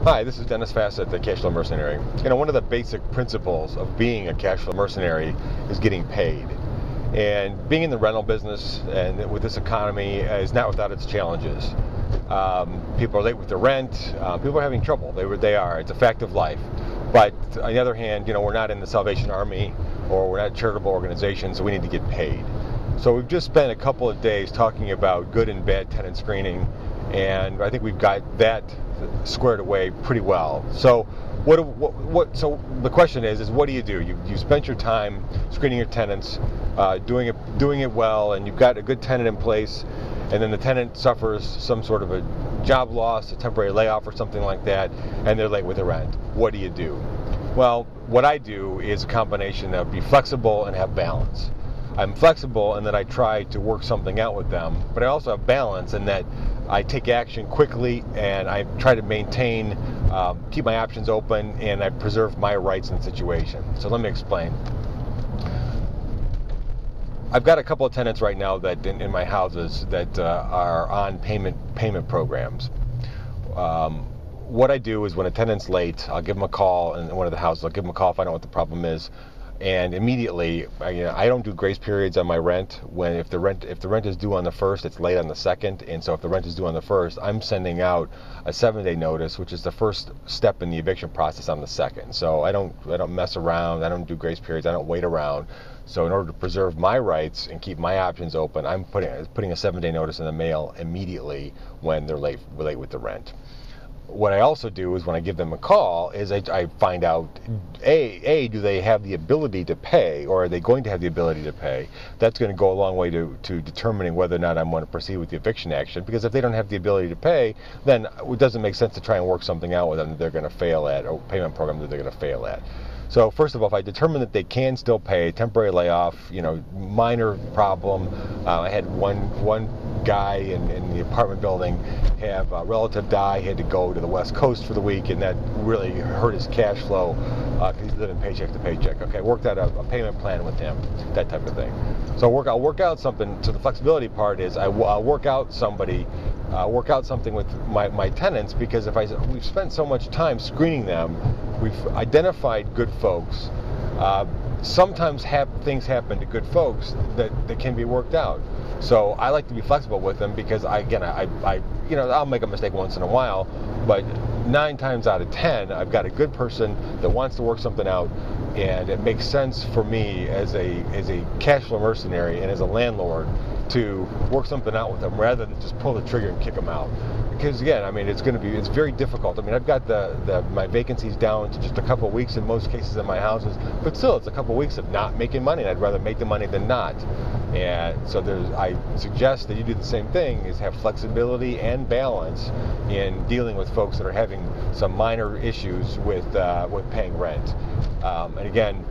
Hi, this is Dennis Fassett, the cash flow mercenary. One of the basic principles of being a cash flow mercenary is getting paid. And being in the rental business and with this economy is not without its challenges. People are late with their rent. People are having trouble. They are. It's a fact of life. But on the other hand, we're not in the Salvation Army or we're not charitable organizations, so we need to get paid. So we've just spent a couple of days talking about good and bad tenant screening, and I think we've got that squared away pretty well. So so the question is what do? You spent your time screening your tenants, doing it well, and you've got a good tenant in place, and then the tenant suffers some sort of a job loss, a temporary layoff or something like that, and they're late with the rent. What do you do? Well, what I do is a combination of be flexible and have balance. I'm flexible in that I try to work something out with them, but I also have balance in that I take action quickly and I try to maintain, keep my options open, and I preserve my rights in the situation. So let me explain. I've got a couple of tenants right now that in my houses that are on payment programs. What I do is when a tenant's late, I'll give them a call, and in one of the houses, I'll give them a call, find out what the problem is. And immediately, I don't do grace periods on my rent. If the rent is due on the 1st, it's late on the 2nd. And so if the rent is due on the 1st, I'm sending out a 7-day notice, which is the first step in the eviction process on the 2nd. So I don't mess around. I don't do grace periods. I don't wait around. So in order to preserve my rights and keep my options open, I'm putting a 7-day notice in the mail immediately when they're late with the rent. What I also do is when I give them a call is I find out, do they have the ability to pay, or are they going to have the ability to pay? That's going to go a long way to determining whether or not I'm going to proceed with the eviction action, because if they don't have the ability to pay, then it doesn't make sense to try and work something out with them that they're going to fail at, or payment program that they're going to fail at. So first of all, if I determine that they can still pay, temporary layoff, minor problem. I had one guy in the apartment building have a relative die. He had to go to the West Coast for the week, and that really hurt his cash flow because he's living paycheck to paycheck. Okay, worked out a payment plan with him, that type of thing. So I'll work out something. So the flexibility part is I'll work out something with my tenants, because we've spent so much time screening them, we've identified good folks. Sometimes things happen to good folks that can be worked out. So I like to be flexible with them, because I'll make a mistake once in a while, but 9 times out of 10, I've got a good person that wants to work something out, and it makes sense for me as a cash flow mercenary and as a landlord to work something out with them rather than just pull the trigger and kick them out. Because again, it's very difficult. I've got my vacancies down to just a couple of weeks in most cases in my houses, but still it's a couple of weeks of not making money, and I'd rather make the money than not. And so I suggest that you do the same thing, is have flexibility and balance in dealing with folks that are having some minor issues with paying rent. And again,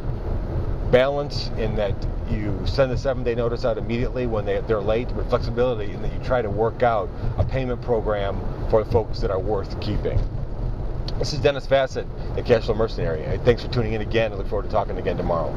balance in that you send the 7-day notice out immediately when they're late, with flexibility in that you try to work out a payment program for the folks that are worth keeping. This is Dennis Fassett, the Cash Flow Mercenary. Thanks for tuning in again. I look forward to talking again tomorrow.